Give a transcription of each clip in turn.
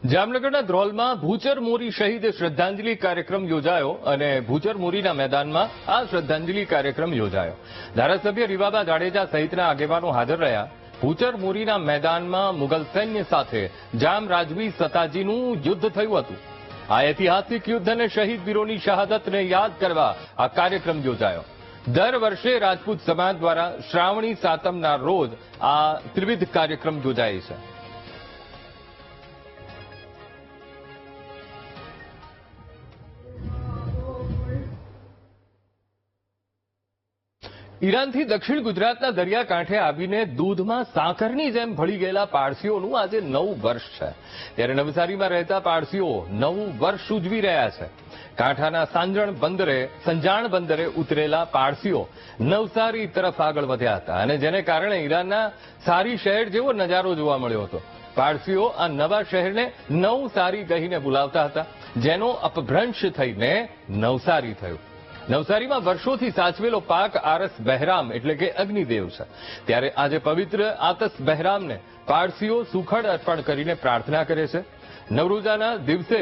જામનગરના ધ્રોલમાં ભૂચર મોરી શહીદ શ્રદ્ધાંજલિ કાર્યક્રમ યોજાયો અને ભૂચર મોરીના મેદાનમાં આ શ્રદ્ધાંજલિ કાર્યક્રમ યોજાયો. ધારાસભ્ય રીવાબા જાડેજા સહિતના આગેવાનો હાજર રહ્યા. ભૂચર મોરીના મેદાનમાં મુગલ સૈન્ય સાથે જામ રાજવી સતાજીનું યુદ્ધ થયું હતું. આ ઐતિહાસિક યુદ્ધ અને શહીદ વીરોની શહાદતને યાદ કરવા આ કાર્યક્રમ યોજાયો. દર વર્ષે રાજપૂત સમાજ દ્વારા શ્રાવણી સાતમના રોજ આ ત્રિવિધ કાર્યક્રમ યોજાય છે. ઈરાનથી દક્ષિણ ગુજરાતના દરિયાકાંઠે આવીને દૂધમાં સાકરની જેમ ભળી ગયેલા પારસીઓનું આજે 9 વર્ષ છે. ત્યારે નવસારીમાં રહેતા પારસીઓ નવું વર્ષ ઉજવી રહ્યા છે. કાંઠાના સંજાણ બંદરે ઉતરેલા પારસીઓ નવસારી તરફ આગળ વધ્યા હતા અને જેને કારણે ઈરાનના સારી શહેર જેવો નજારો જોવા મળ્યો હતો. પારસીઓ આ નવા શહેરને નવસારી કહીને બોલાવતા હતા, જેનો અપભ્રંશ થઈને નવસારી થયું. નવસારીમાં વર્ષોથી સાચવેલો પાક આરસ બહેરામ એટલે કે અગ્નિદેવ છે. ત્યારે આજે પવિત્ર આતસ બહેરામને પારસીઓ સુખડ અર્પણ કરીને પ્રાર્થના કરે છે. નવરોઝાના દિવસે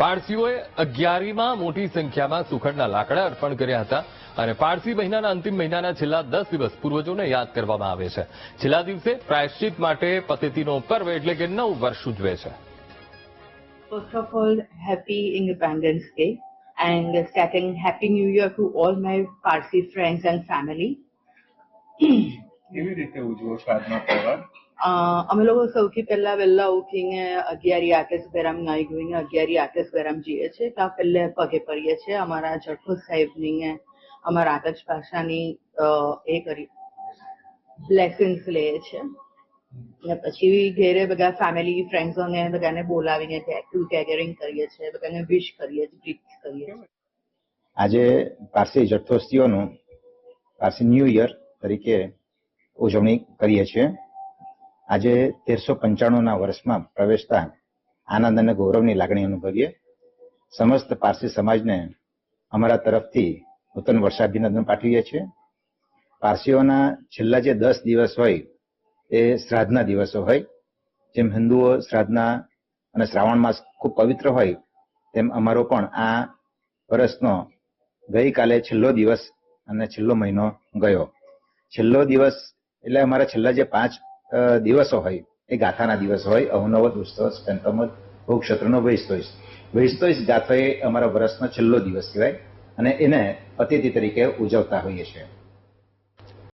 પારસીઓએ 11મી મોટી સંખ્યામાં સુખડના લાકડા અર્પણ કર્યા હતા અને પારસી મહિનાના અંતિમ મહિનાના છેલ્લા 10 દિવસ પૂર્વજોને યાદ કરવામાં આવે છે. છેલ્લા દિવસે પ્રાયશ્ચિત માટે પતેતીનો પર્વ એટલે કે 9 વર્ષ ઉજવે છે. First of all, happy Independence Day. And second, Happy New Year to all my Parsi friends and family. કેવી રીતે ઉજવો છો આજનો તહેવાર? અમે લોકો સૌથી પહેલા વહેલા ઉઠીને અગિયારી આતસ બહેરામ નાઈ ધોઈને અગિયારી આતસ બહેરામ જઈએ છીએ. ત્યાં પહેલે પગે પડીએ છીએ. અમારા જઠ્ઠો સાહેબની અમારા આતશ ભાષાની એ કરી બ્લેસિંગ્સ લઈએ છીએ અને પછી ઘેરે બધા ફેમિલી ફ્રેન્ડ્સોને બધાને બોલાવીને ગેધરિંગ કરીએ છીએ, બધાને વિશ કરીએ છીએ, ગ્રીટ કરીએ છીએ. આજે પારસી જઠ્ઠોસ્તીઓનું પારસી ન્યૂ યર તરીકે ઉજવણી કરીએ છીએ. આજે 1395ના વર્ષમાં પ્રવેશતા આનંદ અને ગૌરવની લાગણી અનુભવીએ. સમસ્ત પારસી સમાજને અમારા તરફથી નૂતન વર્ષાભિનંદન પાઠવીએ છીએ. પારસીઓના છેલ્લા જે 10 દિવસ હોય એ શ્રાદ્ધના દિવસો હોય. જેમ હિન્દુઓ શ્રાદ્ધના અને શ્રાવણ માસ ખૂબ પવિત્ર હોય તેમ અમારો પણ આ વર્ષનો ગઈકાલે છેલ્લો દિવસ અને છેલ્લો મહિનો ગયો. છેલ્લો દિવસ એટલે અમારા છેલ્લા જે 5 દિવસો હોય એ ગાથાના દિવસ હોય. અહોનવદ, ઉત્સવ, પંચમદ, ભોગક્ષત્રનો વૈસ્તોઈસ ગાથો એ અમારા વર્ષનો છેલ્લો દિવસ કહેવાય અને એને પતેતી તરીકે ઉજવતા હોઈએ છીએ.